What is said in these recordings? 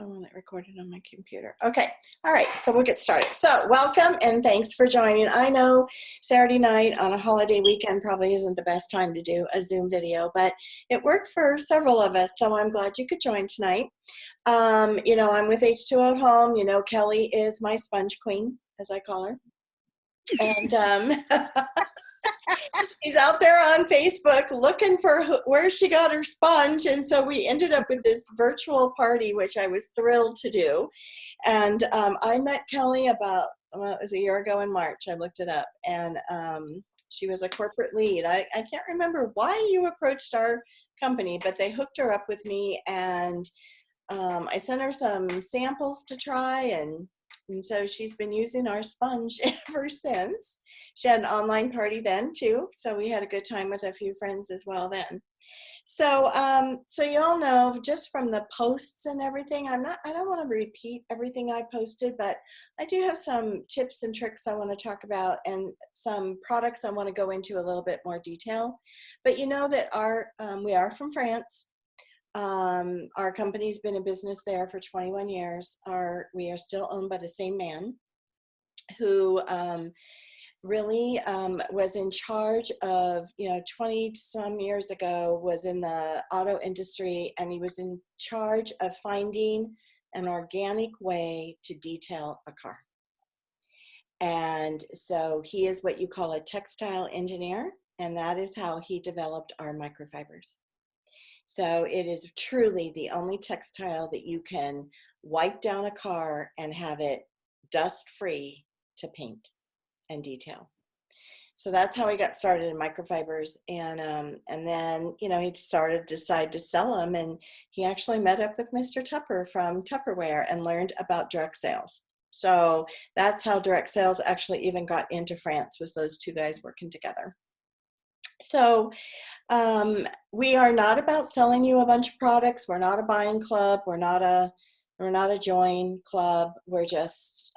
I want it recorded on my computer. Okay. All right. So we'll get started. So welcome and thanks for joining. I know Saturday night on a holiday weekend probably isn't the best time to do a Zoom video, but it worked for several of us. So I'm glad you could join tonight. You know, I'm with H2O at Home. You know, Kelly is my sponge queen, as I call her. And she's out there on Facebook looking for where she got her sponge. And so we ended up with this virtual party, which I was thrilled to do. And I met Kelly about, well, it was a year ago in March. I looked it up. And she was a corporate lead. I can't remember why you approached our company, but they hooked her up with me. And I sent her some samples to try, and so she's been using our sponge ever since. She had an online party then too, so we had a good time with a few friends as well then. So so you all know just from the posts and everything, I don't want to repeat everything I posted, but I do have some tips and tricks I want to talk about and some products I want to go into a little bit more detail. But you know that we are from France. Our company's been in business there for 21 years. We are still owned by the same man who really was in charge of, 20 some years ago was in the auto industry, and he was in charge of finding an organic way to detail a car. And so he is what you call a textile engineer, and that is how he developed our microfibers. So it is truly the only textile that you can wipe down a car and have it dust-free to paint and detail. So that's how he got started in microfibers. And then, he decided to sell them. And he actually met up with Mr. Tupper from Tupperware and learned about direct sales. So that's how direct sales actually even got into France, was those two guys working together. So we are not about selling you a bunch of products. We're not a buying club. We're not a join club. We're just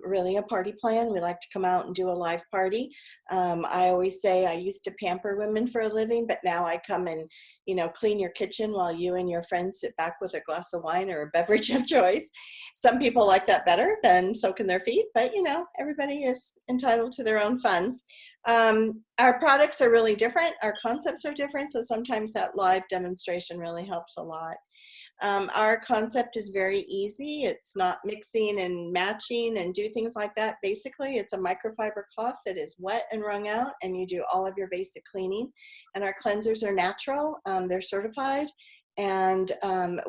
really a party plan. We like to come out and do a live party. I always say I used to pamper women for a living, but now I come and, clean your kitchen while you and your friends sit back with a glass of wine or a beverage of choice. Some people like that better than soaking their feet, but, everybody is entitled to their own fun. Our products are really different. Our concepts are different. So sometimes that live demonstration really helps a lot. Our concept is very easy. It's not mixing and matching and do things like that. Basically, it's a microfiber cloth that is wet and wrung out, and you do all of your basic cleaning. And our cleansers are natural. They're certified. And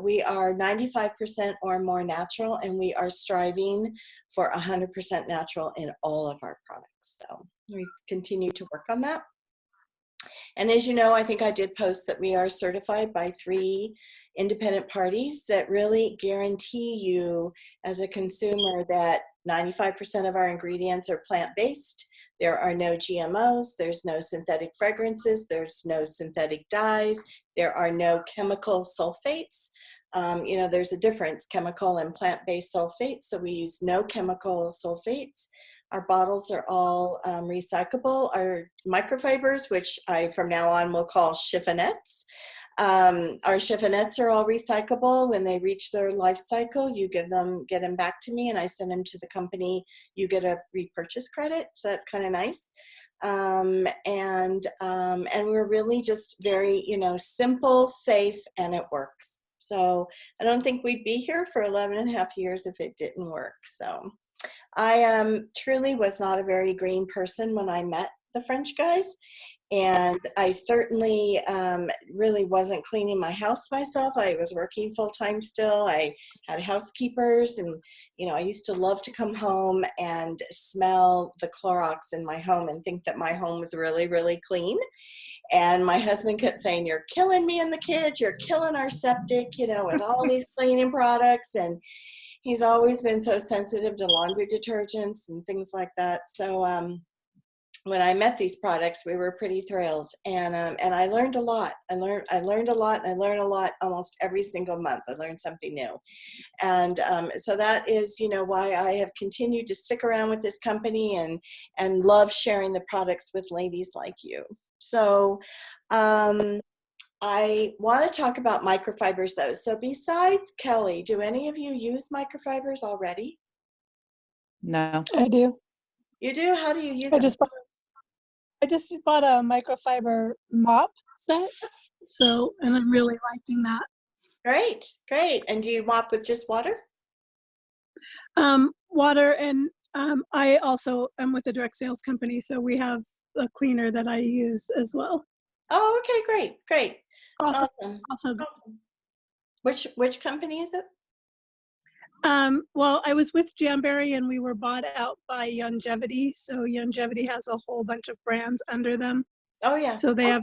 we are 95% or more natural, and we are striving for 100% natural in all of our products. So we continue to work on that. And as you know, I think I did post that we are certified by 3 independent parties that really guarantee you as a consumer that 95% of our ingredients are plant-based. There are no GMOs, there's no synthetic fragrances, there's no synthetic dyes, there are no chemical sulfates. There's a difference, chemical and plant-based sulfates, so we use no chemical sulfates. Our bottles are all recyclable. Our microfibers, which I from now on will call chiffonettes. Our chiffonettes are all recyclable. When they reach their life cycle, you get them back to me, and I send them to the company. You get a repurchase credit, so that's kind of nice. And we're really just very, simple, safe, and it works. So I don't think we'd be here for 11 and a half years if it didn't work. So I truly was not a very green person when I met the French guys, and I certainly really wasn't cleaning my house myself. I was working full-time still. I had housekeepers, and I used to love to come home and smell the Clorox in my home and think that my home was really, really clean. And my husband kept saying, "You're killing me and the kids, you're killing our septic, with all these cleaning products." And he's always been so sensitive to laundry detergents and things like that. So when I met these products, we were pretty thrilled, and I learned a lot. I learned a lot, and I learn a lot almost every single month. I learned something new, and so that is, why I have continued to stick around with this company and love sharing the products with ladies like you. So I want to talk about microfibers though. So besides Kelly, do any of you use microfibers already? No. I do. You do? How do you use I them? I just bought a microfiber mop set. So, and I'm really liking that. Great, great. And do you mop with just water? Water, and I also am with a direct sales company, so we have a cleaner that I use as well. Oh, okay, great, great. Also, Awesome. also, Which company is it? well, I was with Jamberry and we were bought out by Youngevity. So Youngevity has a whole bunch of brands under them. Oh yeah. So they have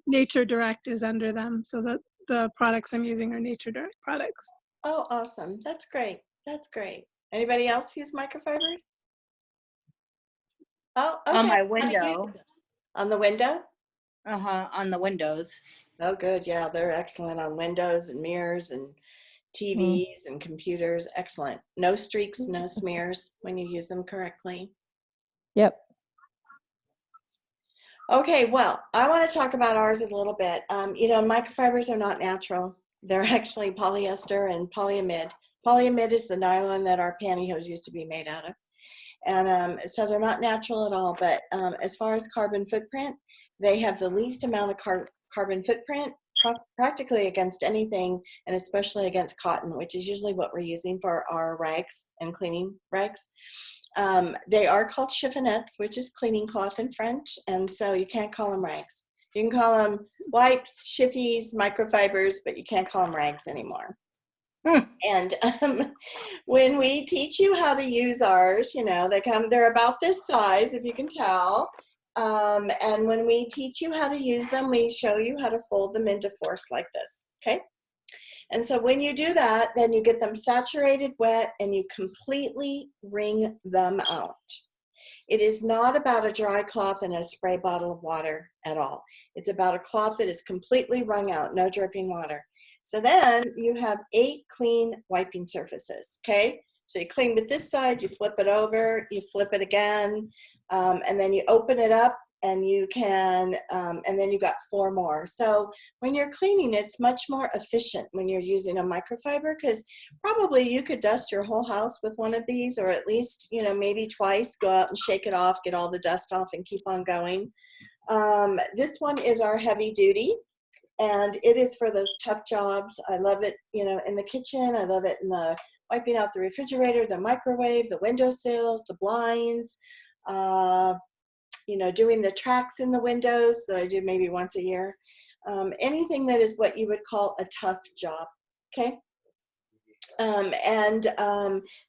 Nature Direct is under them. So the products I'm using are Nature Direct products. Oh, awesome. That's great. That's great. Anybody else use microfibers? Oh, okay. On my How do you window. use it? On the window? On the windows. Oh, good. Yeah, they're excellent on windows and mirrors and TVs and computers. Excellent. No streaks, no smears when you use them correctly. Yep. Okay, well, I want to talk about ours a little bit. Microfibers are not natural. They're actually polyester and polyamide. Polyamide is the nylon that our pantyhose used to be made out of. And so they're not natural at all. But as far as carbon footprint, they have the least amount of carbon footprint practically against anything, and especially against cotton, which is usually what we're using for our rags and cleaning rags. They are called chiffonettes, which is cleaning cloth in French, and so you can't call them rags. You can call them wipes, shiffies, microfibers, but you can't call them rags anymore. And when we teach you how to use ours, they're about this size, if you can tell. And when we teach you how to use them, we show you how to fold them into force like this, okay? And so when you do that, then you get them saturated wet and you completely wring them out. It is not about a dry cloth and a spray bottle of water at all. It's about a cloth that is completely wrung out, no dripping water. So then you have 8 clean wiping surfaces, okay? So you clean with this side, you flip it over, you flip it again, and then you open it up and you can, and then you got 4 more. So when you're cleaning, it's much more efficient when you're using a microfiber, because probably you could dust your whole house with one of these, or at least, maybe twice, go out and shake it off, get all the dust off and keep on going. This one is our heavy duty. And it is for those tough jobs. I love it, in the kitchen. I love it in the wiping out the refrigerator, the microwave, the windowsills, the blinds, doing the tracks in the windows that I do maybe once a year. Anything that is what you would call a tough job, okay?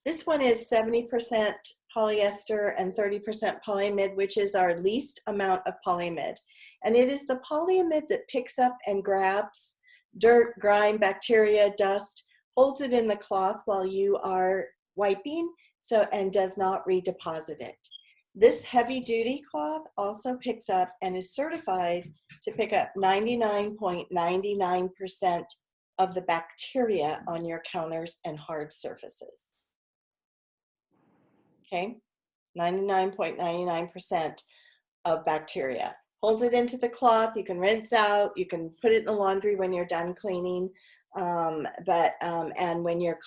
This one is 70% polyester and 30% polyamide, which is our least amount of polyamide. And it is the polyamide that picks up and grabs dirt, grime, bacteria, dust, holds it in the cloth while you are wiping, and does not redeposit it. This heavy duty cloth also picks up and is certified to pick up 99.99% of the bacteria on your counters and hard surfaces. Okay, 99.99% of bacteria. Holds it into the cloth, you can rinse out, you can put it in the laundry when you're done cleaning, and when you're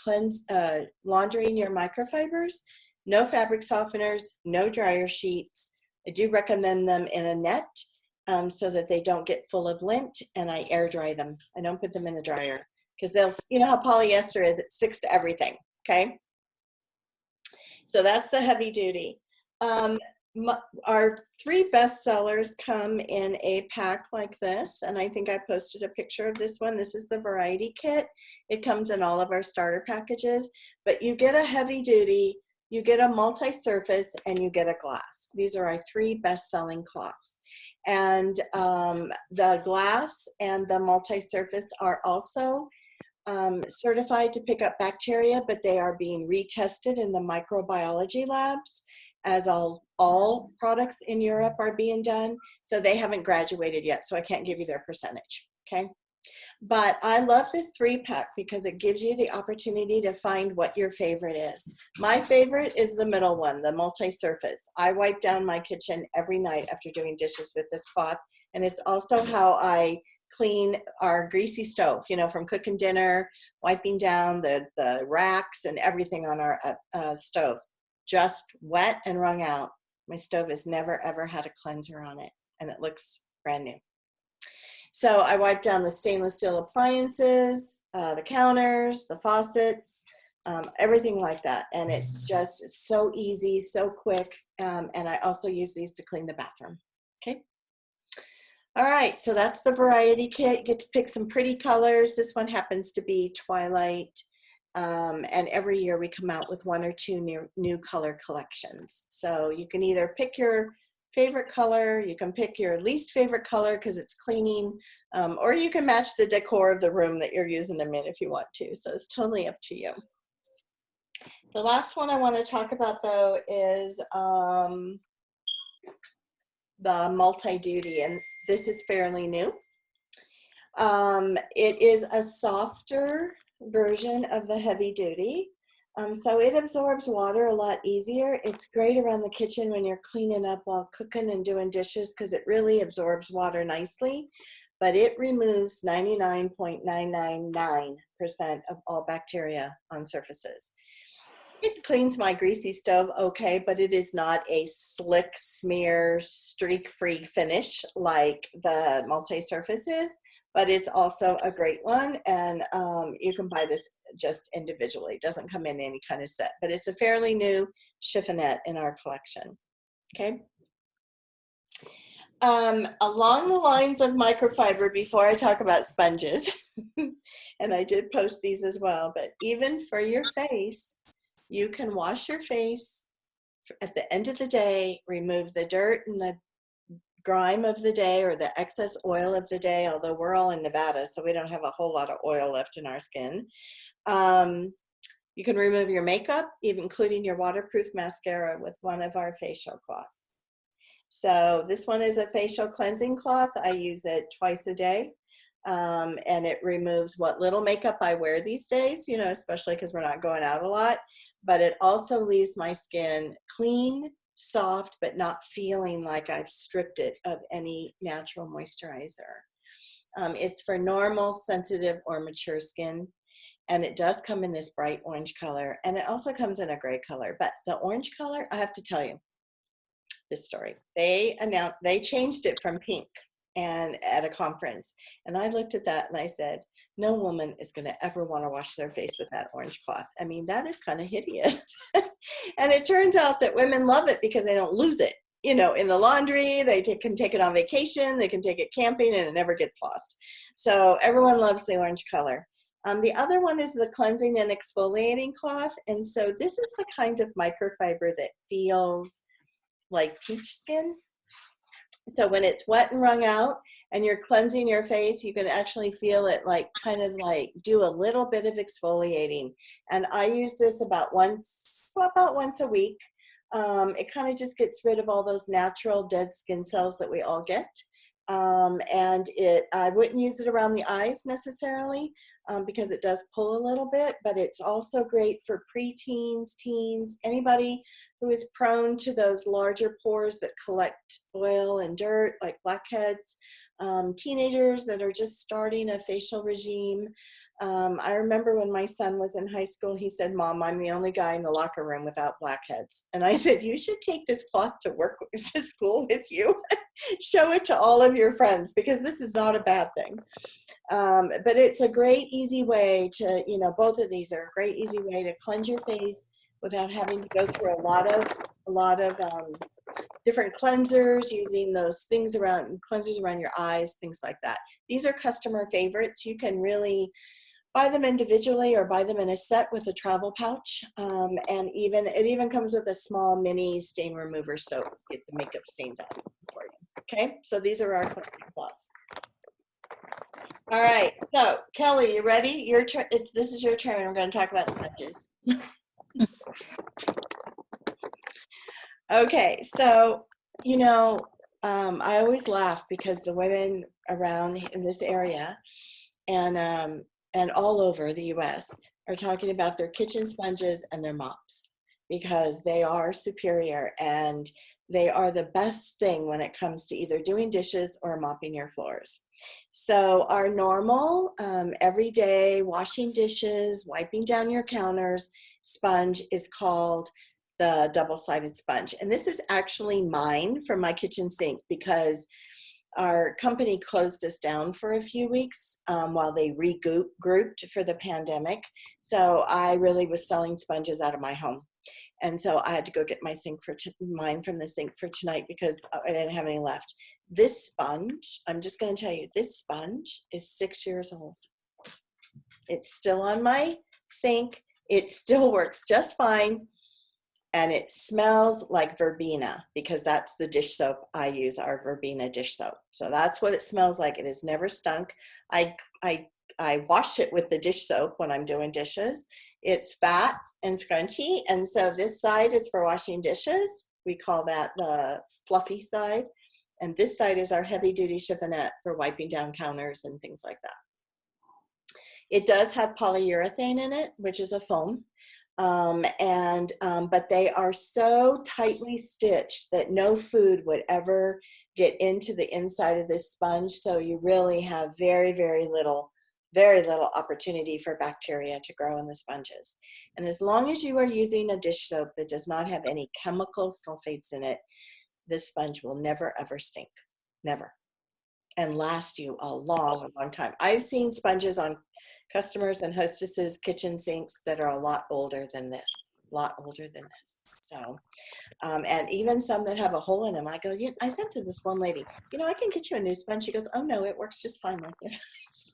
laundering your microfibers, no fabric softeners, no dryer sheets. I do recommend them in a net so that they don't get full of lint, and I air dry them. I don't put them in the dryer because you know how polyester is, it sticks to everything, okay? So that's the heavy duty. Our 3 best sellers come in a pack like this, and I think I posted a picture of this one. This is the variety kit. It comes in all of our starter packages, but you get a heavy duty, you get a multi-surface, and you get a glass. These are our 3 best-selling cloths. And the glass and the multi-surface are also certified to pick up bacteria, but they are being retested in the microbiology labs, as all products in Europe are being done. So they haven't graduated yet, so I can't give you their percentage, okay? But I love this 3-pack because it gives you the opportunity to find what your favorite is. My favorite is the middle one, the multi-surface. I wipe down my kitchen every night after doing dishes with this cloth, and it's also how I clean our greasy stove, you know, from cooking dinner, wiping down the racks and everything on our stove. Just wet and wrung out. My stove has never, ever had a cleanser on it, and it looks brand new. So I wiped down the stainless steel appliances, the counters, the faucets, everything like that. And it's so easy, so quick. And I also use these to clean the bathroom. Okay. All right, so that's the variety kit. You get to pick some pretty colors. This one happens to be Twilight. And every year we come out with 1 or 2 new color collections. So you can either pick your favorite color, you can pick your least favorite color because it's cleaning, or you can match the decor of the room that you're using them in if you want to. So it's totally up to you. The last one I want to talk about though is the multi-duty, and this is fairly new. It is a softer version of the heavy duty. So it absorbs water a lot easier. It's great around the kitchen when you're cleaning up while cooking and doing dishes because it really absorbs water nicely, but it removes 99.999% of all bacteria on surfaces. It cleans my greasy stove okay, but it is not a slick smear streak-free finish like the multi-surface is, but it's also a great one, and you can buy this just individually. It doesn't come in any kind of set, but it's a fairly new chiffonette in our collection. Okay. Along the lines of microfiber, before I talk about sponges, and I did post these as well, but even for your face, you can wash your face at the end of the day, remove the dirt and the grime of the day or the excess oil of the day, although we're all in Nevada, so we don't have a whole lot of oil left in our skin. You can remove your makeup, even including your waterproof mascara, with one of our facial cloths. So this one is a facial cleansing cloth. I use it twice a day. And it removes what little makeup I wear these days, you know, especially because we're not going out a lot. But it also leaves my skin clean, soft, but not feeling like I've stripped it of any natural moisturizer. It's for normal, sensitive, or mature skin. And it does come in this bright orange color. And it also comes in a gray color. But the orange color, I have to tell you this story. They changed it from pink and at a conference. And I looked at that and I said, no woman is going to ever want to wash their face with that orange cloth. I mean, that is kind of hideous. And it turns out that women love it because they don't lose it. You know, in the laundry, they can take it on vacation, they can take it camping, and it never gets lost. So everyone loves the orange color. The other one is the cleansing and exfoliating cloth. And so this is the kind of microfiber that feels like peach skin. So when it's wet and wrung out and you're cleansing your face, you can actually feel it like kind of like do a little bit of exfoliating. And I use this about once a week. It kind of just gets rid of all those natural dead skin cells that we all get. And I wouldn't use it around the eyes necessarily because it does pull a little bit, but it's also great for preteens, teens, anybody who is prone to those larger pores that collect oil and dirt like blackheads, teenagers that are just starting a facial regime. I remember when my son was in high school, he said, Mom, I'm the only guy in the locker room without blackheads. And I said, you should take this cloth to school with you. Show it to all of your friends because this is not a bad thing. But it's a great, easy way to, you know, both of these are a great, easy way to cleanse your face without having to go through a lot of different cleansers, using those things cleansers around your eyes, things like that. These are customer favorites. You can really buy them individually or buy them in a set with a travel pouch. And it even comes with a small mini stain remover soap to get the makeup stains out for you. Okay, so these are our cleansing cloths. All right, so Kelly, you ready? Your turn. This is your turn. We're going to talk about sponges. Okay, so, you know, I always laugh because the women around in this area and all over the US are talking about their kitchen sponges and their mops because they are superior and They are the best thing when it comes to either doing dishes or mopping your floors. So our normal, everyday washing dishes, wiping down your counters sponge is called the double-sided sponge. And this is actually mine from my kitchen sink because our company closed us down for a few weeks while they regrouped for the pandemic. So I really was selling sponges out of my home. And so I had to go get my mine from the sink for tonight because I didn't have any left. This sponge, I'm just going to tell you, this sponge is 6 years old. It's still on my sink. It still works just fine. And it smells like verbena because that's the dish soap I use, our verbena dish soap. So that's what it smells like. It has never stunk. I wash it with the dish soap when I'm doing dishes. It's fat and scrunchy. And so this side is for washing dishes. We call that the fluffy side. And this side is our heavy duty chiffonette for wiping down counters and things like that. It does have polyurethane in it, which is a foam. But they are so tightly stitched that no food would ever get into the inside of this sponge. So you really have very, very little opportunity for bacteria to grow in the sponges. And as long as you are using a dish soap that does not have any chemical sulfates in it, this sponge will never, ever stink. Never. And last you a long, long time. I've seen sponges on customers and hostesses' kitchen sinks that are a lot older than this, So, and even some that have a hole in them, I go, I said to this one lady, I can get you a new sponge. She goes, oh no, it works just fine like this. So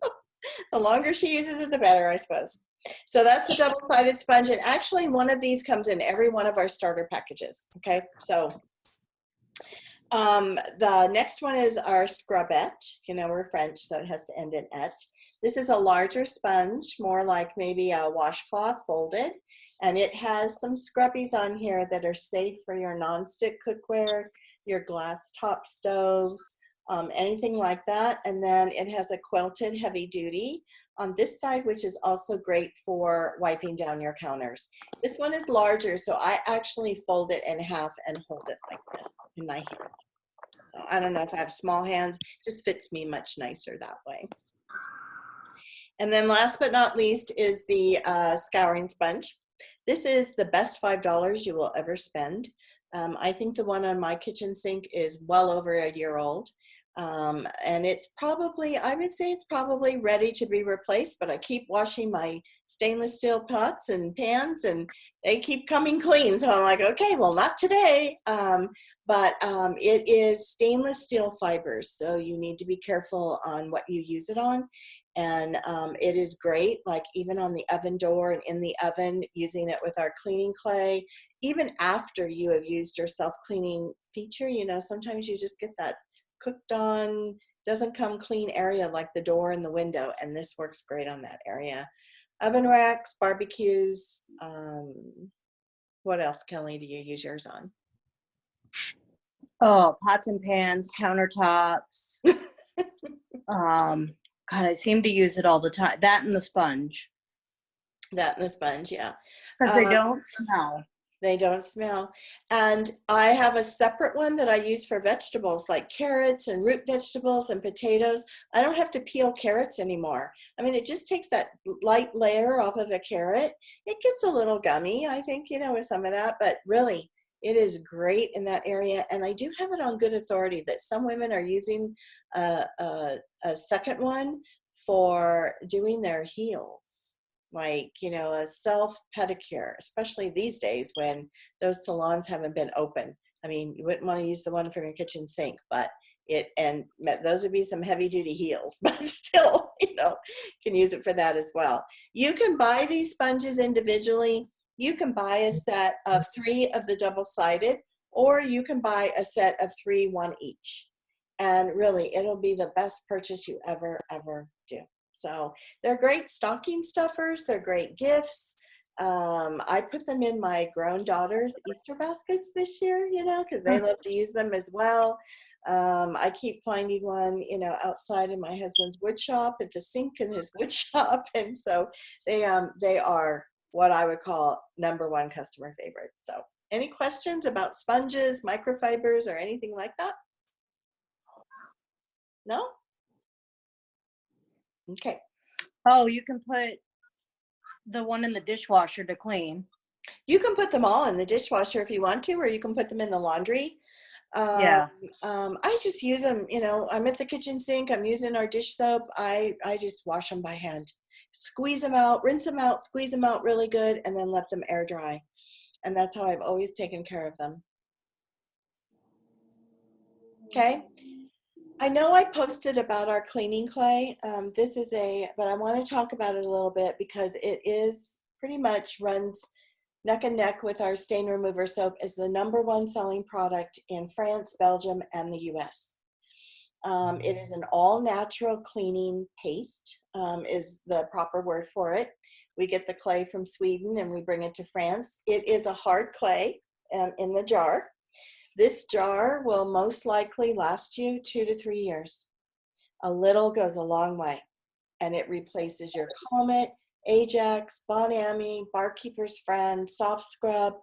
the longer she uses it, the better, I suppose. So that's the double-sided sponge. And actually one of these comes in every one of our starter packages. Okay. So the next one is our scrubette. We're French, so it has to end in et. This is a larger sponge, more like maybe a washcloth folded. And it has some scrubbies on here that are safe for your nonstick cookware, your glass top stoves, anything like that. And then it has a quilted heavy duty on this side, which is also great for wiping down your counters. This one is larger, so I actually fold it in half and hold it like this in my hand. So I don't know if I have small hands, just fits me much nicer that way. And then last but not least is the scouring sponge. This is the best $5 you will ever spend. I think the one on my kitchen sink is well over a year old. And it's probably, I would say it's probably ready to be replaced, but I keep washing my stainless steel pots and pans and they keep coming clean. So I'm like, okay, well, not today. It is stainless steel fibers. So you need to be careful on what you use it on. And it is great, like even on the oven door and in the oven, using it with our cleaning clay, even after you have used your self-cleaning feature, sometimes you just get that cooked on, doesn't come clean area like the door and the window, and this works great on that area. Oven racks, barbecues, what else, Kelly, do you use yours on? Oh, pots and pans, countertops. God, I seem to use it all the time. That and the sponge. That and the sponge, yeah. Because they don't smell. They don't smell. And I have a separate one that I use for vegetables like carrots and root vegetables and potatoes. I don't have to peel carrots anymore. I mean, it just takes that light layer off of a carrot. It gets a little gummy, I think, with some of that, but really it is great in that area. And I do have it on good authority that some women are using a second one for doing their heels. Like, a self pedicure, especially these days when those salons haven't been open. I mean, you wouldn't want to use the one from your kitchen sink, but those would be some heavy duty heels, but still, can use it for that as well. You can buy these sponges individually. You can buy a set of 3 of the double-sided, or you can buy a set of 3, 1 each. And really, it'll be the best purchase you ever do. So they're great stocking stuffers. They're great gifts. I put them in my grown daughter's Easter baskets this year, because they love to use them as well. I keep finding one, outside in my husband's wood shop, at the sink in his wood shop. And so they are what I would call #1 customer favorites. So Any questions about sponges, microfibers, or anything like that? No? Okay. Oh, you can put the one in the dishwasher to clean. You can put them all in the dishwasher if you want to, or you can put them in the laundry. Yeah. I just use them, you know, I'm at the kitchen sink, I'm using our dish soap. I just wash them by hand. Squeeze them out, rinse them out, squeeze them out really good, and then let them air dry. And that's how I've always taken care of them. Okay. I know I posted about our cleaning clay. But I want to talk about it a little bit because it is pretty much runs neck and neck with our stain remover soap as the #1 selling product in France, Belgium, and the US. It is an all-natural cleaning paste, is the proper word for it. We get the clay from Sweden and we bring it to France. It is a hard clay in the jar. This jar will most likely last you 2 to 3 years. A little goes a long way, and it replaces your Comet, Ajax, Bon-Ami, Barkeeper's Friend, Soft Scrub.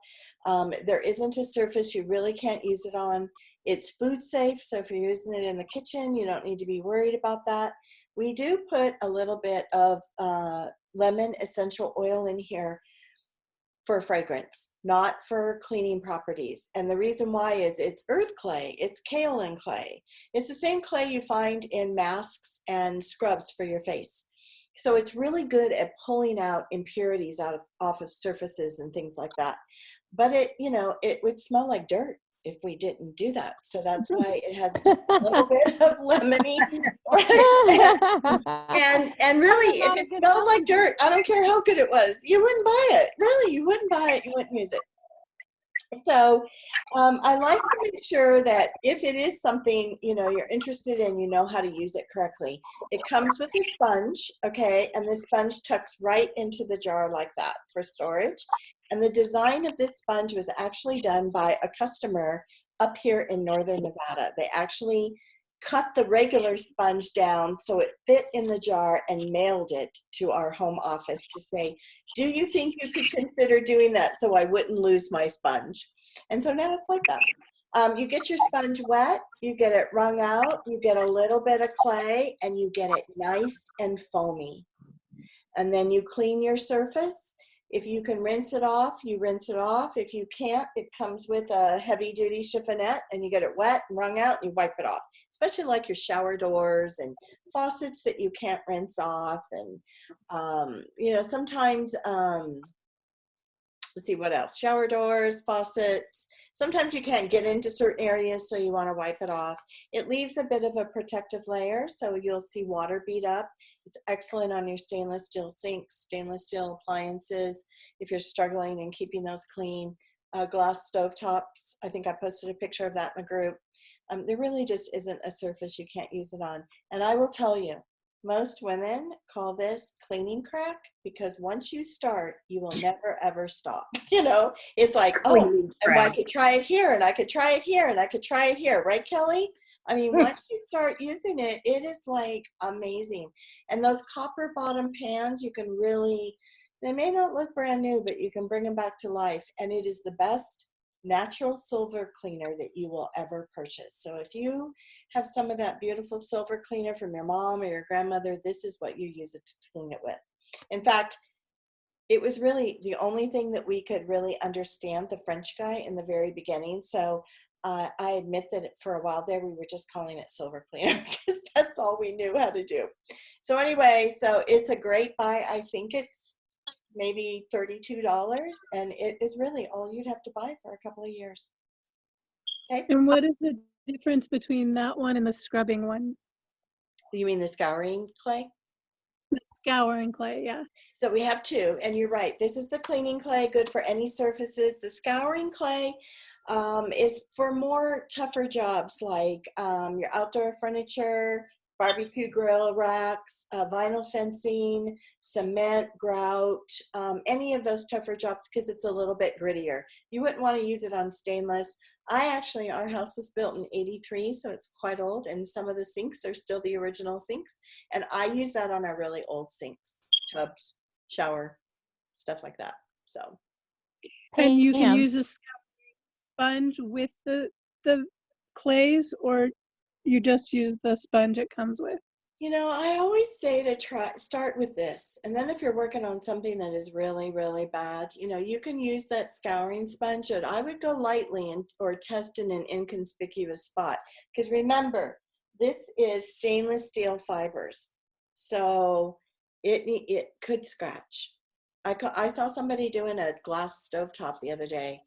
There isn't a surface you really can't use it on. It's food safe, so if you're using it in the kitchen, you don't need to be worried about that. We do put a little bit of lemon essential oil in here for fragrance, not for cleaning properties. And the reason why is it's earth clay, it's kaolin clay. It's the same clay you find in masks and scrubs for your face. So it's really good at pulling out impurities off of surfaces and things like that. But it would smell like dirt if we didn't do that. So that's why it has just a little bit of lemony. And really, if it smelled like dirt, I don't care how good it was, you wouldn't buy it. Really, you wouldn't buy it. You wouldn't use it. So I like to make sure that if it is something, you're interested in, you know how to use it correctly. It comes with a sponge, okay? And this sponge tucks right into the jar like that for storage. And the design of this sponge was actually done by a customer up here in Northern Nevada. They actually cut the regular sponge down so it fit in the jar and mailed it to our home office to say, do you think you could consider doing that so I wouldn't lose my sponge? And so now it's like that. You get your sponge wet, you get it wrung out, you get a little bit of clay, and you get it nice and foamy. And then you clean your surface. If you can rinse it off, you rinse it off. If you can't, it comes with a heavy-duty chiffonette, and you get it wet and wrung out, and you wipe it off, especially like your shower doors and faucets that you can't rinse off. And, sometimes, let's see what else, shower doors, faucets. Sometimes you can't get into certain areas, so you want to wipe it off. It leaves a bit of a protective layer, so you'll see water bead up. It's excellent on your stainless steel sinks, stainless steel appliances, if you're struggling in keeping those clean. Glass stovetops, I think I posted a picture of that in the group. There really just isn't a surface you can't use it on. And I will tell you, most women call this cleaning crack because once you start, you will never, ever stop. It's like, and I could try it here, and I could try it here, and I could try it here. Right, Kelly? I mean, once you start using it, it is like amazing. And those copper bottom pans, you can really, they may not look brand new, but you can bring them back to life. And it is the best natural silver cleaner that you will ever purchase. So if you have some of that beautiful silver cleaner from your mom or your grandmother, this is what you use it to clean it with. In fact, it was really the only thing that we could really understand the French guy in the very beginning. So I admit that for a while there, we were just calling it silver cleaner because that's all we knew how to do. So anyway, so it's a great buy. I think it's maybe $32, and it is really all you'd have to buy for a couple of years. Okay. And what is the difference between that one and the scrubbing one? You mean the scouring clay? The scouring clay, yeah. So we have two, and you're right. This is the cleaning clay, good for any surfaces. The scouring clay is for more tougher jobs like your outdoor furniture, barbecue grill racks, vinyl fencing, cement, grout, any of those tougher jobs because it's a little bit grittier. You wouldn't want to use it on stainless. Our house was built in '83, so it's quite old, and some of the sinks are still the original sinks. And I use that on our really old sinks, tubs, shower, stuff like that. So. And you can Pam. use this sponge with the clays, or you just use the sponge it comes with? I always say to start with this. And then if you're working on something that is really, really bad, you can use that scouring sponge, but I would go lightly or test in an inconspicuous spot. Because remember, this is stainless steel fibers. So it could scratch. I saw somebody doing a glass stovetop the other day,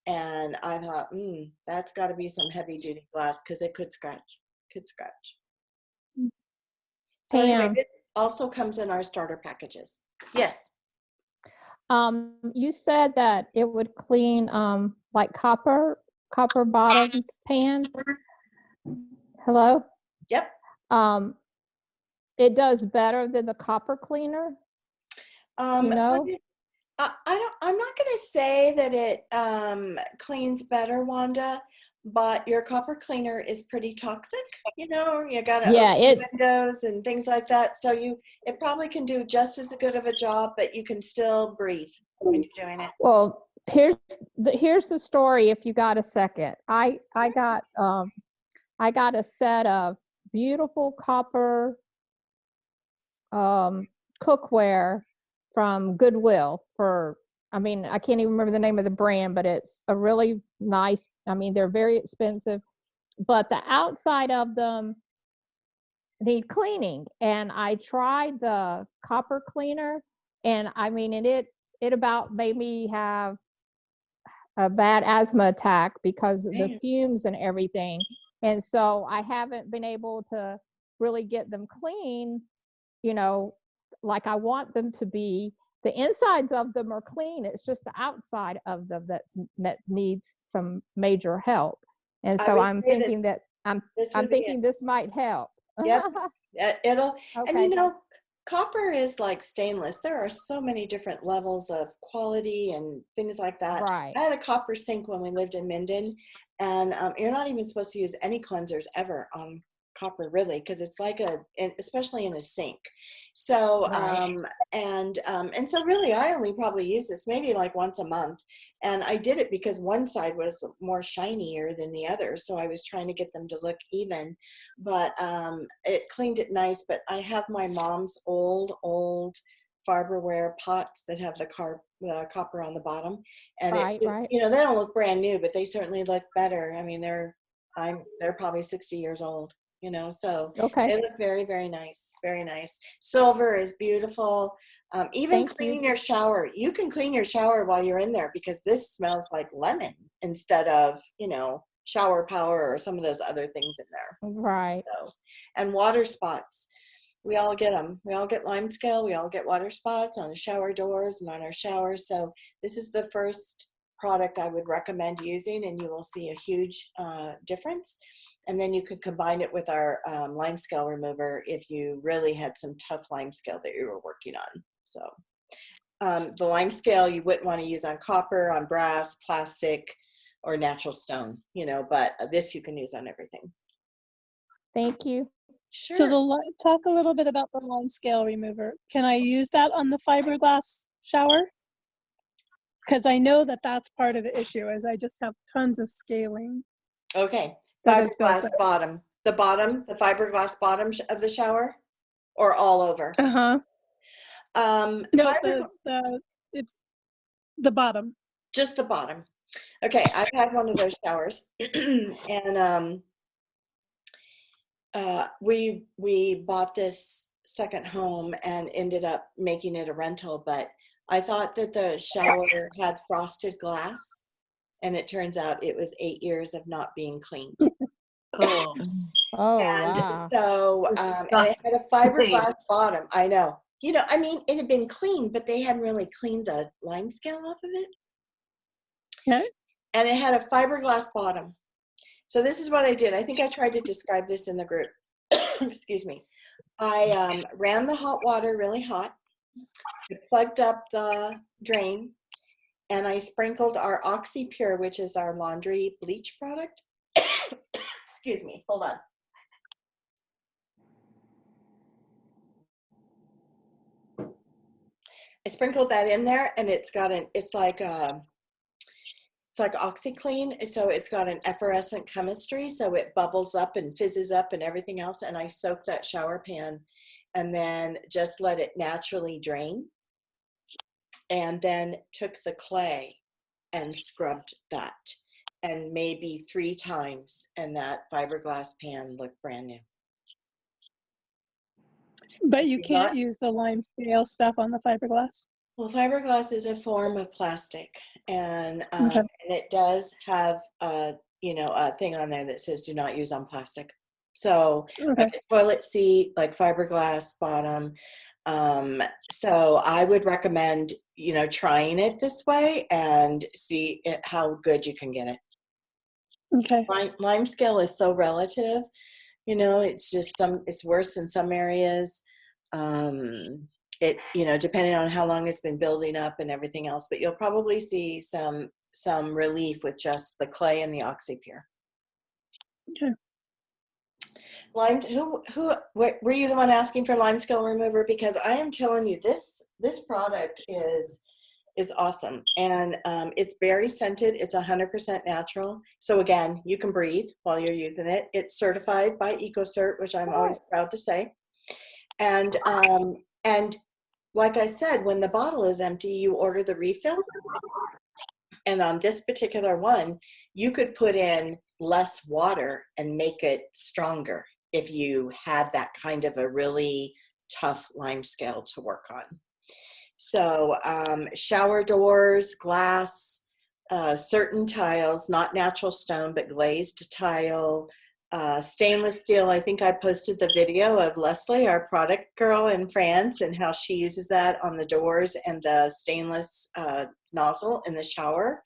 and I thought, that's got to be some heavy duty glass because it could scratch. Could scratch. So anyway, Pam, this also comes in our starter packages. Yes. you said that it would clean like copper bottom pans. Hello? Yep. It does better than the copper cleaner. Um, You know? I'm not going to say that it cleans better, Wanda, but your copper cleaner is pretty toxic. You got to Yeah, open windows and things like that. So it probably can do just as good of a job, but you can still breathe when you're doing it. Well, here's the story. If you got a second, I got a set of beautiful copper cookware from Goodwill for, I can't even remember the name of the brand, but it's a really nice, they're very expensive, but the outside of them need cleaning. And I tried the copper cleaner, and it about made me have a bad asthma attack because of the fumes and everything. And so I haven't been able to really get them clean, like I want them to be. The insides of them are clean. It's just the outside of them that needs some major help. And so I'm thinking that I'm thinking this might help. Yep. It'll, Okay. and copper is like stainless. There are so many different levels of quality and things like that. Right. I had a copper sink when we lived in Minden, and you're not even supposed to use any cleansers ever on copper, really, because it's like especially in a sink. So Right. and so really I only probably use this maybe like once a month, and I did it because one side was more shinier than the other, so I was trying to get them to look even. But it cleaned it nice. But I have my mom's old Farberware pots that have the copper on the bottom, and Right. they don't look brand new, but they certainly look better. They're probably 60 years old, so Okay. they look very, very nice. Very nice. Silver is beautiful. Even Thank cleaning you. your shower, you can clean your shower while you're in there, because this smells like lemon instead of, shower power or some of those other things in there. Right. So, and water spots. We all get them. We all get lime scale. We all get water spots on the shower doors and on our showers. So this is the first product I would recommend using, and you will see a huge difference. And then you could combine it with our lime scale remover if you really had some tough lime scale that you were working on. So the lime scale you wouldn't want to use on copper, on brass, plastic, or natural stone, but this you can use on everything. Thank you. Sure. So talk a little bit about the lime scale remover. Can I use that on the fiberglass shower? Because I know that that's part of the issue, is I just have tons of scaling. Okay. That is built Fiberglass up. bottom. The fiberglass bottom of the shower, or all over? No, Fiberglass, it's the bottom. just the bottom. Okay, I've had one of those showers, and we bought this second home and ended up making it a rental, but I thought that the shower had frosted glass, and it turns out it was 8 years of not being cleaned. Oh, Oh, And wow. so, and it had a fiberglass bottom. I know. It had been cleaned, but they hadn't really cleaned the lime scale off of it. Okay. And it had a fiberglass bottom. So this is what I did. I think I tried to describe this in the group. Excuse me. I ran the hot water really hot. I plugged up the drain, and I sprinkled our OxyPure, which is our laundry bleach product. Excuse me. Hold on. I sprinkled that in there, and it's like It's like OxyClean, so it's got an effervescent chemistry, so it bubbles up and fizzes up and everything else. And I soaked that shower pan and then just let it naturally drain. And then took the clay and scrubbed that, and maybe 3 times, and that fiberglass pan looked brand new. But you You're can't not- use the lime scale stuff on the fiberglass. Well, fiberglass is a form of plastic, and Okay. it does have a thing on there that says do not use on plastic. So Okay. like a toilet seat, like fiberglass bottom. So I would recommend trying it this way and see how good you can get it. Okay. Lime scale is so relative. It's just it's worse in some areas. Depending on how long it's been building up and everything else, but you'll probably see some relief with just the clay and the OxyPure. Okay. Lime, were you the one asking for lime scale remover? Because I am telling you, this product is awesome, and it's berry scented. It's 100% natural. So again, you can breathe while you're using it. It's certified by EcoCert, which I'm always proud to say. And like I said, when the bottle is empty, you order the refill. And on this particular one, you could put in less water and make it stronger if you had that kind of a really tough lime scale to work on. So shower doors, glass, certain tiles, not natural stone, but glazed tile, stainless steel. I think I posted the video of Leslie, our product girl in France, and how she uses that on the doors and the stainless nozzle in the shower.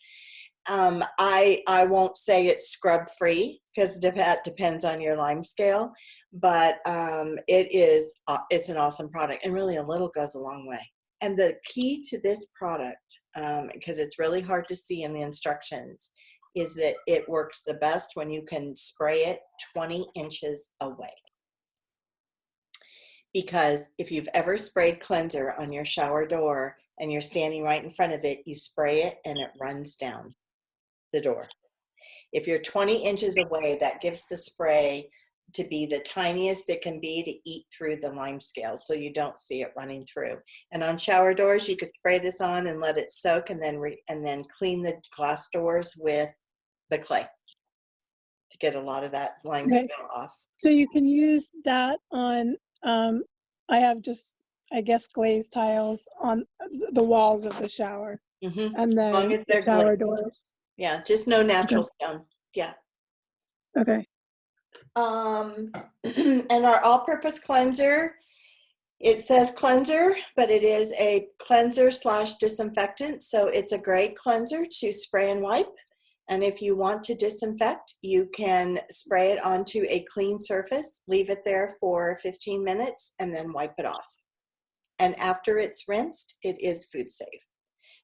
I won't say it's scrub free because that depends on your lime scale, but it's an awesome product, and really a little goes a long way. And the key to this product, because it's really hard to see in the instructions, is that it works the best when you can spray it 20 inches away. Because if you've ever sprayed cleanser on your shower door and you're standing right in front of it, you spray it and it runs down the door. If you're 20 inches away, that gives the spray to be the tiniest it can be to eat through the lime scale, so you don't see it running through. And on shower doors, you could spray this on and let it soak, and then clean the glass doors with the clay to get a lot of that lime scale off. So you can use that on, I have just, I guess, glazed tiles on the walls of the shower, Mm-hmm. and As long then as they're the shower glazed. doors. Yeah, just no natural stone. Yeah. Okay. And our all-purpose cleanser, it says cleanser, but it is a cleanser / disinfectant. So it's a great cleanser to spray and wipe. And if you want to disinfect, you can spray it onto a clean surface, leave it there for 15 minutes, and then wipe it off. And after it's rinsed, it is food safe.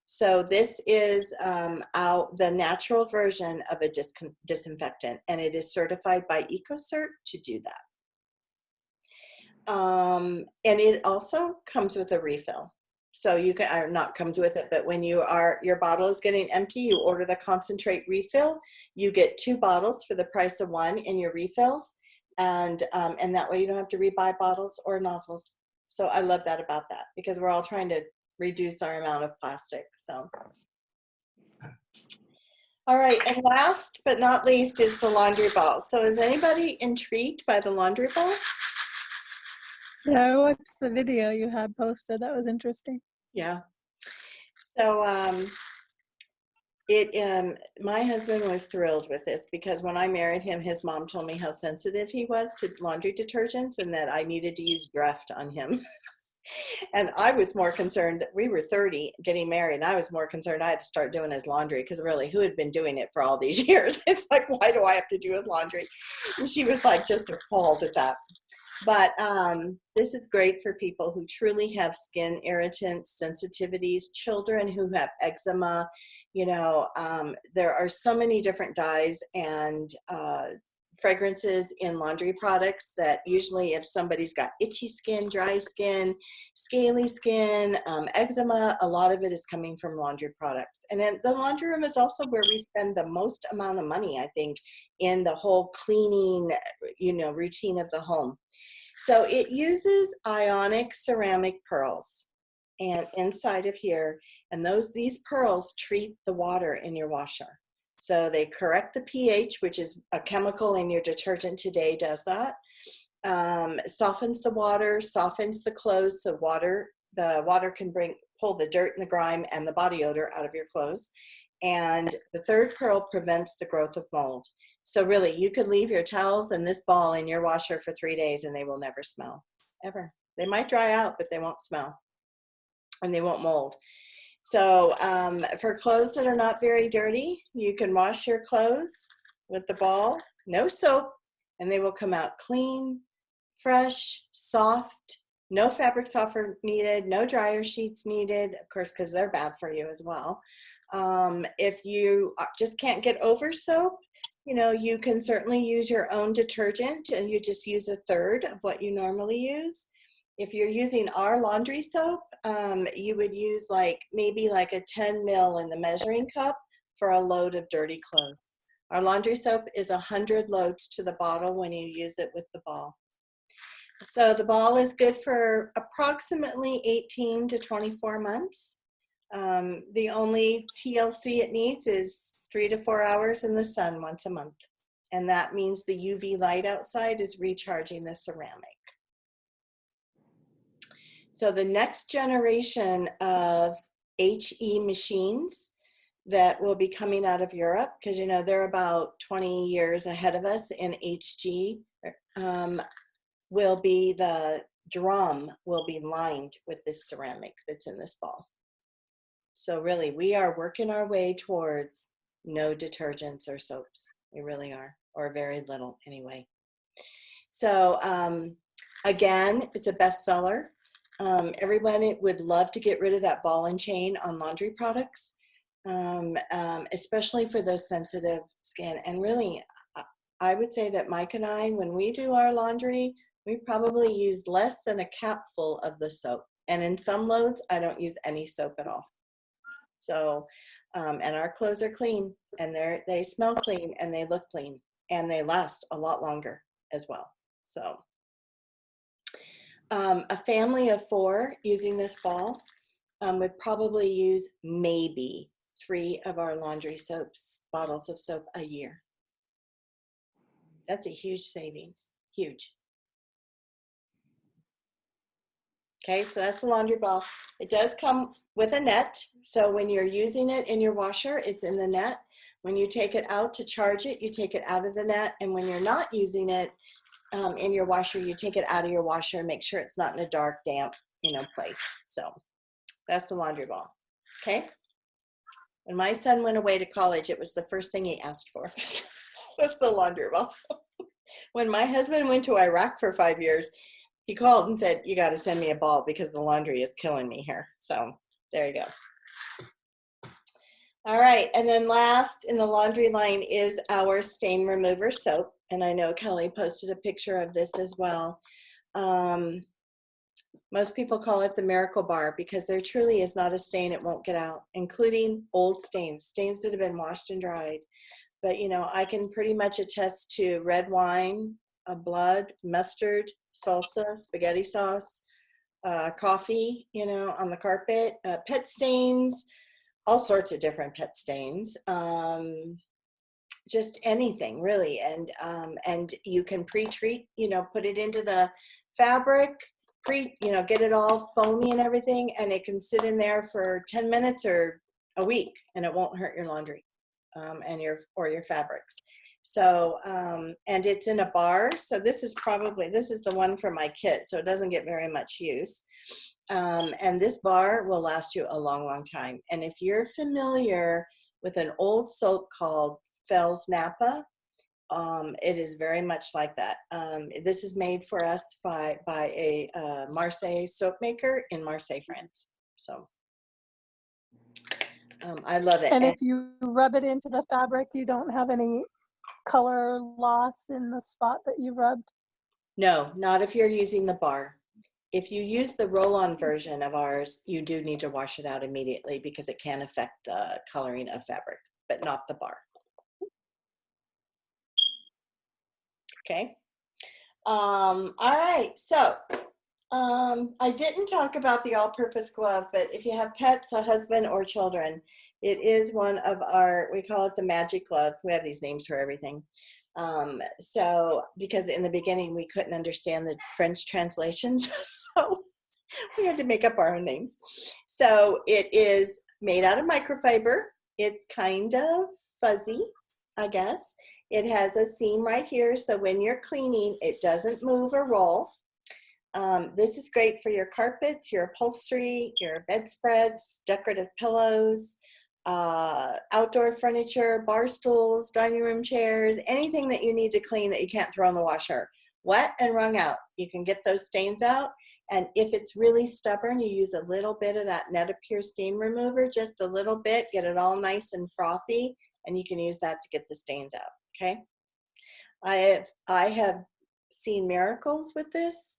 So this is the natural version of a disinfectant, and it is certified by EcoCert to do that. And it also comes with a refill. So you can, not comes with it, but when your bottle is getting empty, you order the concentrate refill. You get 2 bottles for the price of 1 in your refills, and that way you don't have to rebuy bottles or nozzles. So I love that about that, because we're all trying to reduce our amount of plastic. So, all right, and last but not least is the laundry ball. So is anybody intrigued by the laundry ball? Yeah, I watched the video you had posted. That was interesting. Yeah. So my husband was thrilled with this, because when I married him, his mom told me how sensitive he was to laundry detergents and that I needed to use Dreft on him. And I was more concerned. We were 30 getting married, and I was more concerned I had to start doing his laundry, because really, who had been doing it for all these years? It's like, why do I have to do his laundry? And she was like just appalled at that. But this is great for people who truly have skin irritants, sensitivities, children who have eczema. There are so many different dyes and fragrances in laundry products that usually if somebody's got itchy skin, dry skin, scaly skin, eczema, a lot of it is coming from laundry products. And then the laundry room is also where we spend the most amount of money, I think, in the whole cleaning, routine of the home. So it uses ionic ceramic pearls and inside of here, and these pearls treat the water in your washer. So they correct the pH, which is a chemical in your detergent today does that. Softens the water, softens the clothes, so the water can pull the dirt and the grime and the body odor out of your clothes. And the third pearl prevents the growth of mold. So really, you could leave your towels and this ball in your washer for 3 days and they will never smell, ever. They might dry out, but they won't smell and they won't mold. So for clothes that are not very dirty, you can wash your clothes with the ball, no soap, and they will come out clean, fresh, soft, no fabric softener needed, no dryer sheets needed, of course, because they're bad for you as well. If you just can't get over soap, you can certainly use your own detergent and you just use a third of what you normally use. If you're using our laundry soap, you would use maybe a 10 ml in the measuring cup for a load of dirty clothes. Our laundry soap is 100 loads to the bottle when you use it with the ball. So the ball is good for approximately 18 to 24 months. The only TLC it needs is 3 to 4 hours in the sun once a month. And that means the UV light outside is recharging the ceramic. So the next generation of HE machines that will be coming out of Europe, because they're about 20 years ahead of us in HG, will be the drum will be lined with this ceramic that's in this ball. So really, we are working our way towards no detergents or soaps. We really are, or very little anyway. So again, it's a bestseller. Everybody would love to get rid of that ball and chain on laundry products, especially for those sensitive skin. And really, I would say that Mike and I, when we do our laundry, we probably use less than a capful of the soap. And in some loads, I don't use any soap at all. So, and our clothes are clean, and they smell clean, and they look clean, and they last a lot longer as well. So. A family of 4 using this ball would probably use maybe 3 of our laundry soaps, bottles of soap a year. That's a huge savings, huge. Okay, so that's the laundry ball. It does come with a net. So when you're using it in your washer, it's in the net. When you take it out to charge it, you take it out of the net. And when you're not using it, in your washer, you take it out of your washer and make sure it's not in a dark, damp, place. So that's the laundry ball. Okay. When my son went away to college, it was the first thing he asked for. Was the laundry ball. When my husband went to Iraq for 5 years, he called and said, "You got to send me a ball because the laundry is killing me here." So there you go. All right, and then last in the laundry line is our stain remover soap. And I know Kelly posted a picture of this as well. Most people call it the Miracle Bar because there truly is not a stain it won't get out, including old stains that have been washed and dried. But, I can pretty much attest to red wine, blood, mustard, salsa, spaghetti sauce, coffee, on the carpet, pet stains, all sorts of different pet stains. Just anything really, and you can pre-treat, put it into the fabric, get it all foamy and everything, and it can sit in there for 10 minutes or a week, and it won't hurt your laundry and your fabrics. So and it's in a bar. So this is the one for my kit, so it doesn't get very much use. And this bar will last you a long, long time. And if you're familiar with an old soap called Fels Napa, it is very much like that. This is made for us by a Marseille soap maker in Marseille, France. So I love it. And if you rub it into the fabric, you don't have any color loss in the spot that you rubbed? No, not if you're using the bar. If you use the roll-on version of ours, you do need to wash it out immediately because it can affect the coloring of fabric, but not the bar. Okay. All right. So I didn't talk about the all-purpose glove, but if you have pets, a husband, or children, it is one of our, we call it the magic glove. We have these names for everything. So because in the beginning we couldn't understand the French translations, so we had to make up our own names. So it is made out of microfiber. It's kind of fuzzy, I guess. It has a seam right here, so when you're cleaning, it doesn't move or roll. This is great for your carpets, your upholstery, your bedspreads, decorative pillows, outdoor furniture, bar stools, dining room chairs, anything that you need to clean that you can't throw in the washer. Wet and wrung out. You can get those stains out. And if it's really stubborn, you use a little bit of that Netapure stain remover, just a little bit, get it all nice and frothy, and you can use that to get the stains out, okay? I have seen miracles with this.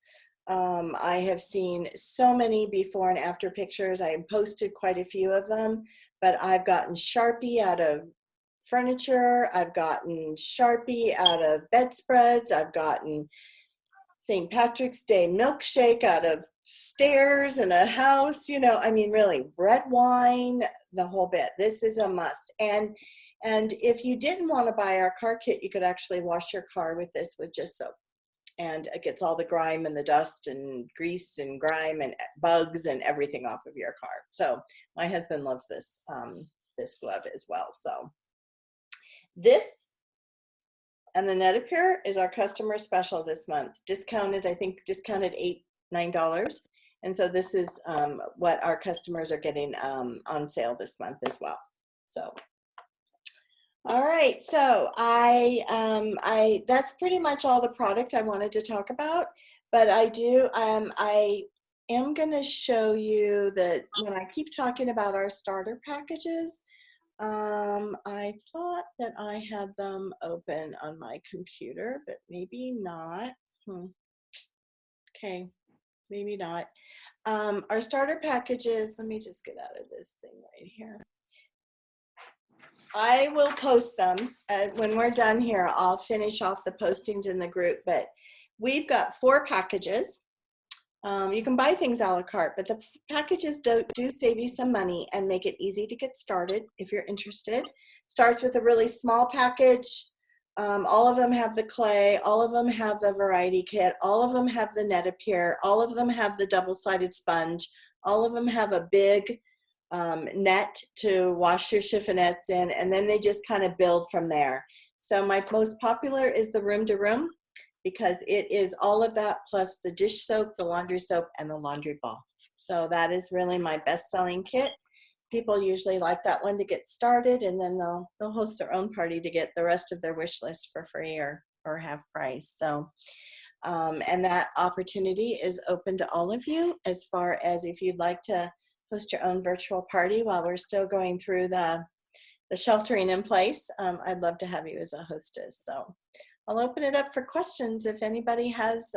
I have seen so many before and after pictures. I posted quite a few of them, but I've gotten Sharpie out of furniture. I've gotten Sharpie out of bedspreads. I've gotten St. Patrick's Day milkshake out of stairs in a house, you know, I mean, really, red wine, the whole bit. This is a must. And if you didn't want to buy our car kit, you could actually wash your car with this with just soap. And it gets all the grime and the dust and grease and grime and bugs and everything off of your car. So my husband loves this, this glove as well. So this and the Netapure is our customer special this month. Discounted, I think discounted $9. And so this is what our customers are getting on sale this month as well. So, all right. So that's pretty much all the product I wanted to talk about. But I am going to show you that when I keep talking about our starter packages, I thought that I had them open on my computer, but maybe not. Okay, maybe not. Our starter packages, let me just get out of this thing right here. I will post them. When we're done here, I'll finish off the postings in the group, but we've got 4 packages. You can buy things a la carte, but the packages do save you some money and make it easy to get started if you're interested. Starts with a really small package. All of them have the clay. All of them have the variety kit. All of them have the Netapure. All of them have the double-sided sponge. All of them have a big net to wash your chiffonettes in, and then they just kind of build from there. So my most popular is the Room to Room, because it is all of that plus the dish soap, the laundry soap, and the laundry ball. So that is really my best-selling kit. People usually like that one to get started, and then they'll host their own party to get the rest of their wish list for free or half price. So, and that opportunity is open to all of you, as far as if you'd like to host your own virtual party while we're still going through the sheltering in place. I'd love to have you as a hostess. So I'll open it up for questions if anybody has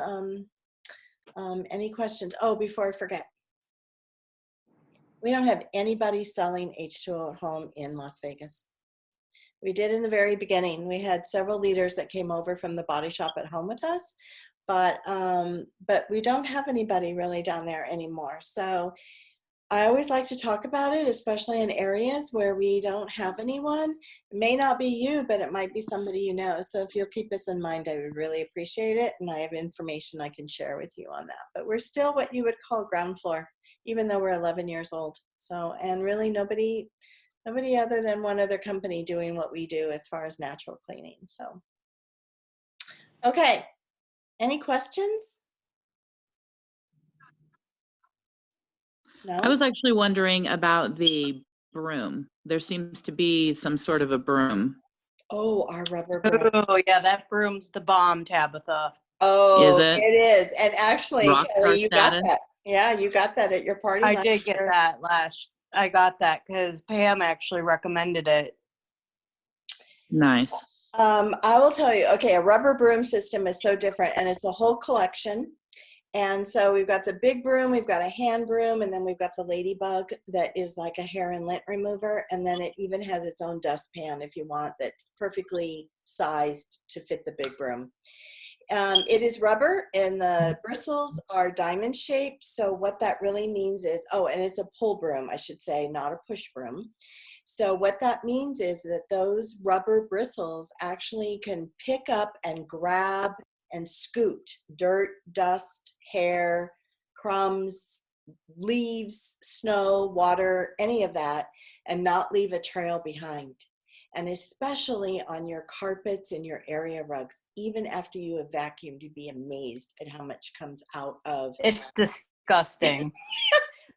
any questions. Oh, before I forget, we don't have anybody selling H2O at home in Las Vegas. We did in the very beginning. We had several leaders that came over from the Body Shop at Home with us, but we don't have anybody really down there anymore. So I always like to talk about it, especially in areas where we don't have anyone. It may not be you, but it might be somebody you know. So if you'll keep this in mind, I would really appreciate it. And I have information I can share with you on that. But we're still what you would call ground floor, even though we're 11 years old. So, and really nobody other than one other company doing what we do as far as natural cleaning. So, okay. Any questions? No? I was actually wondering about the broom. There seems to be some sort of a broom. Oh, our rubber broom. Oh, yeah, that broom's the bomb, Tabitha. Oh, Is it? It is. And actually, Rock star Kelly, you got status? that. Yeah, you got that at your party. I last did get year. that I got that because Pam actually recommended it. Nice. I will tell you, okay, a rubber broom system is so different, and it's a whole collection. And so we've got the big broom, we've got a hand broom, and then we've got the ladybug that is like a hair and lint remover. And then it even has its own dustpan if you want, that's perfectly sized to fit the big broom. It is rubber and the bristles are diamond shaped. So what that really means is, oh, and it's a pull broom, I should say, not a push broom. So what that means is that those rubber bristles actually can pick up and grab and scoot dirt, dust, hair, crumbs, leaves, snow, water, any of that, and not leave a trail behind. And especially on your carpets and your area rugs, even after you have vacuumed, you'd be amazed at how much comes out of. It's disgusting.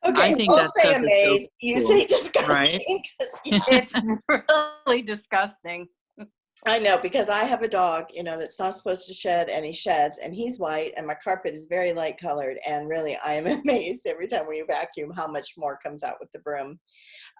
Okay, I think I'll that say stuff is so amazed. You cool, say disgusting. right? 'Cause, yeah, It's really disgusting. I know, because I have a dog, you know, that's not supposed to shed, and he sheds, and he's white, and my carpet is very light colored, and really, I am amazed every time we vacuum how much more comes out with the broom.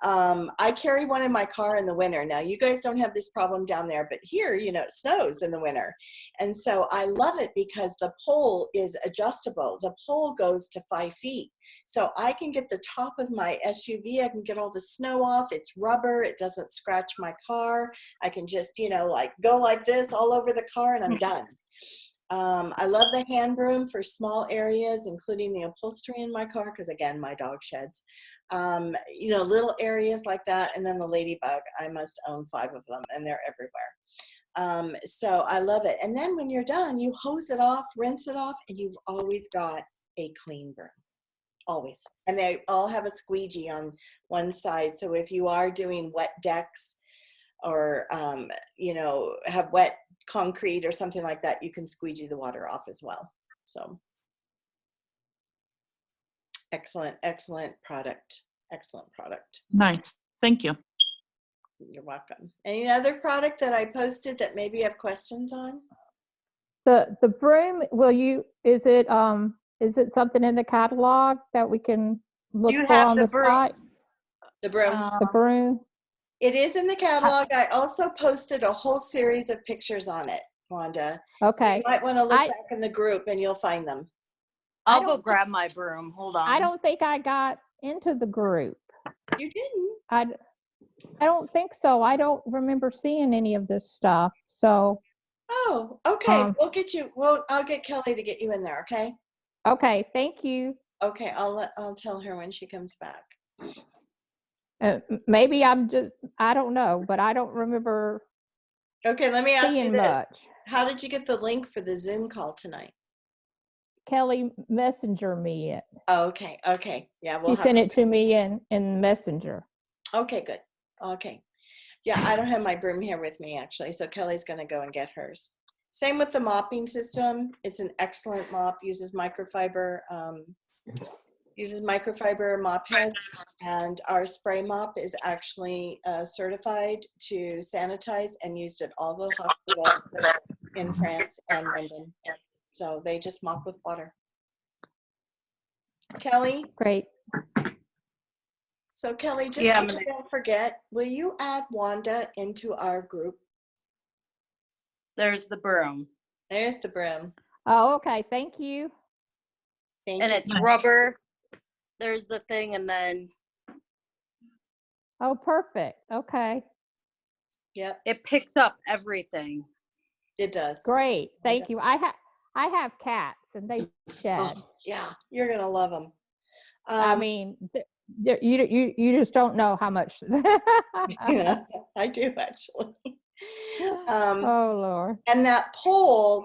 I carry one in my car in the winter. Now, you guys don't have this problem down there, but here, you know, it snows in the winter. And so I love it because the pole is adjustable. The pole goes to 5 feet. So I can get the top of my SUV, I can get all the snow off. It's rubber, it doesn't scratch my car. I can just, you know, like go like this all over the car and I'm done. I love the hand broom for small areas, including the upholstery in my car, because again, my dog sheds. You know, little areas like that. And then the ladybug, I must own 5 of them, and they're everywhere. So I love it. And then when you're done, you hose it off, rinse it off, and you've always got a clean broom. Always. And they all have a squeegee on one side. So if you are doing wet decks or, you know, have wet concrete or something like that, you can squeegee the water off as well. So excellent, excellent product. Excellent product. Nice. Thank you. You're welcome. Any other product that I posted that maybe you have questions on? The broom, is it something in the catalog that we can look You for have on the the broom. site? The broom. The broom? It is in the catalog. I also posted a whole series of pictures on it, Wanda. So Okay. you might want to look I- back in the group and you'll find them. I'll I go don't- grab my broom. Hold on. I don't think I got into the group. You didn't? I don't think so. I don't remember seeing any of this stuff. So, Oh, okay. Um, We'll get you. I'll get Kelly to get you in there. Okay. okay, thank you. Okay. I'll tell her when she comes back. Maybe I don't know, but I don't remember Okay. Let me ask you seeing this. much. How did you get the link for the Zoom call tonight? Kelly Messenger me it. Oh, okay. Okay. Yeah. She sent it to me in Messenger. Okay. Good. Okay. Yeah. I don't have my broom here with me actually. So Kelly's going to go and get hers. Same with the mopping system. It's an excellent mop, uses microfiber mop heads, and our spray mop is actually certified to sanitize and used at all the hospitals in France and London. So they just mop with water. Kelly, Great. so Kelly, just Yeah, so you don't forget, will you add Wanda into our group? There's the broom. There's the broom. Oh, okay. Thank you. Thank And you. it's rubber. There's the thing, and then Oh, perfect. Okay. Yep, it picks up everything. it does. Great. Thank you. I have cats and they shed. Oh, yeah, you're gonna love them. I mean, you just don't know how much. yeah, I do actually. Oh Lord. And that pole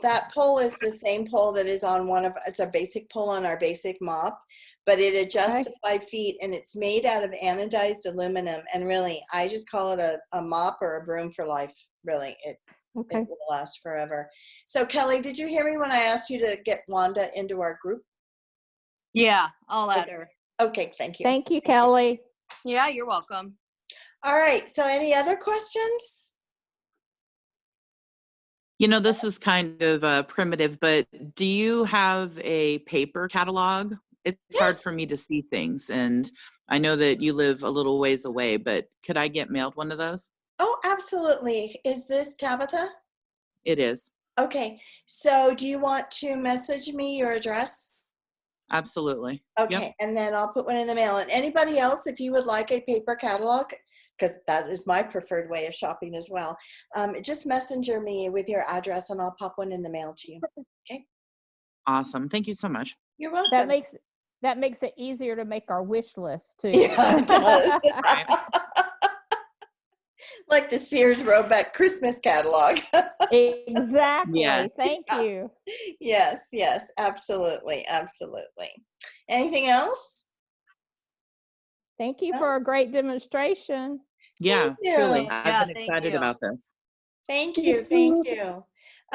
is the same pole that is on it's a basic pole on our basic mop, but it adjusts to 5 feet and it's made out of anodized aluminum. And really, I just call it a mop or a broom for life. Really, it Okay. will last forever. So Kelly, did you hear me when I asked you to get Wanda into our group? Yeah, I'll add her. Okay, thank you. Thank you, Kelly. Yeah, you're welcome. All right, so any other questions? You know, this is kind of primitive, but do you have a paper catalog? It's hard for me to see things, and I know that you live a little ways away, but could I get mailed one of those? Oh, absolutely. Is this Tabitha? It is. Okay, so do you want to message me your address? Absolutely. Okay, and then I'll put one in the mail. And anybody else, if you would like a paper catalog, because that is my preferred way of shopping as well, just messenger me with your address and I'll pop one in the mail to you. Awesome. Thank you so much. You're welcome. That makes it easier to make our wish list too. Yeah, it does. Right. Like the Sears Roebuck Christmas catalog. Exactly. Yeah. Thank you. Yes, yes, absolutely, absolutely. Anything else? Thank you No? for a great demonstration. Yeah, you. truly. Yeah, I've been thank excited you. about this. Thank you, thank you.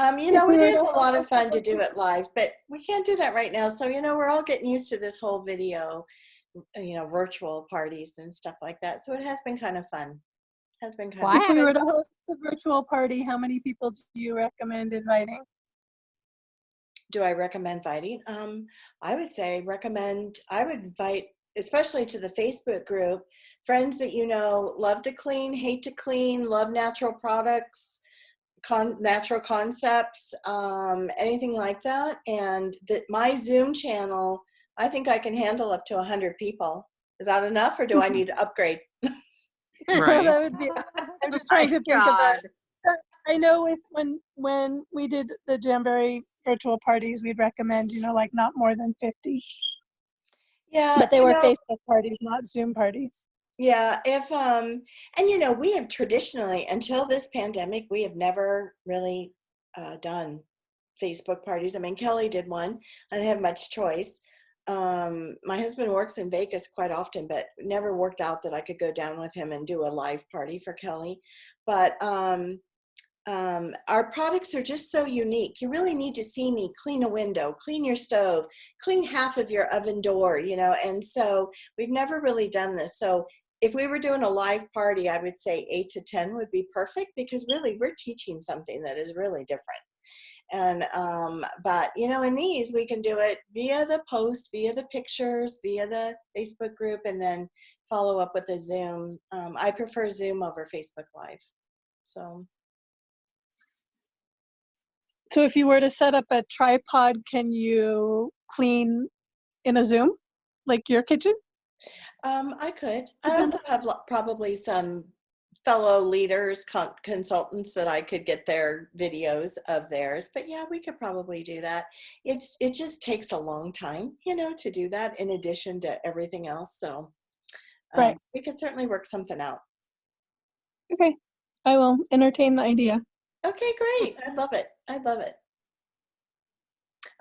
It is a lot of fun to do it live, but we can't do that right now. So, we're all getting used to this whole video, virtual parties and stuff like that. So it has been kind of fun. Has been kind Well, of I If we were haven't to host a virtual party, how many people do you recommend inviting? Do I recommend inviting? I would say I would invite, especially to the Facebook group, friends that love to clean, hate to clean, love natural products, natural concepts, anything like that. And my Zoom channel, I think I can handle up to 100 people. Is that enough or do I need to upgrade? Right. That would be. I'm just trying to think about. I know when we did the Jamboree virtual parties, we'd recommend like not more than 50. Yeah, But they were Facebook parties, not Zoom parties. yeah. If we have traditionally, until this pandemic, we have never really done Facebook parties. I mean, Kelly did one. I didn't have much choice. My husband works in Vegas quite often, but it never worked out that I could go down with him and do a live party for Kelly. But our products are just so unique. You really need to see me clean a window, clean your stove, clean half of your oven door, and so we've never really done this. So if we were doing a live party, I would say 8 to 10 would be perfect because really we're teaching something that is really different. And but in these we can do it via the post, via the pictures, via the Facebook group, and then follow up with a Zoom. I prefer Zoom over Facebook Live. So if you were to set up a tripod, can you clean in a Zoom, like your kitchen? I could. I also have probably some fellow leaders, consultants that I could get their videos of theirs. But yeah, we could probably do that. It just takes a long time, to do that in addition to everything else. So Right. we could certainly work something out. Okay, I will entertain the idea. Okay, great. I love it. I love it.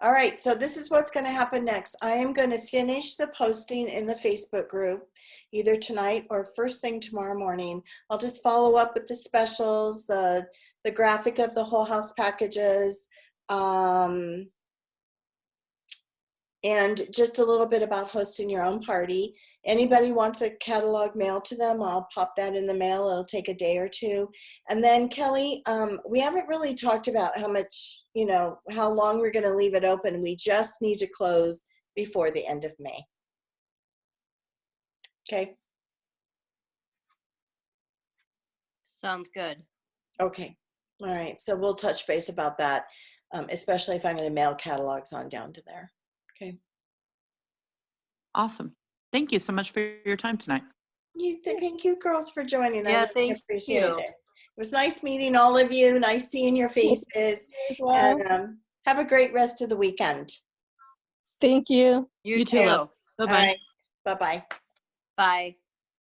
All right, so this is what's going to happen next. I am going to finish the posting in the Facebook group either tonight or first thing tomorrow morning. I'll just follow up with the specials, the graphic of the whole house packages, and just a little bit about hosting your own party. Anybody wants a catalog mailed to them, I'll pop that in the mail. It'll take a day or two. And then Kelly, we haven't really talked about how much, how long we're going to leave it open. We just need to close before the end of May. Okay. Sounds good. Okay. All right. So we'll touch base about that, especially if I'm going to mail catalogs on down to there. Okay. Awesome. Thank you so much for your time tonight. Thank you girls for joining. Yeah, I really thank appreciate you. it. It was nice meeting all of you. Nice seeing your faces. As well. And have a great rest of the weekend. Thank you. You You too, too. love. Bye-bye. All right. Bye-bye. Bye.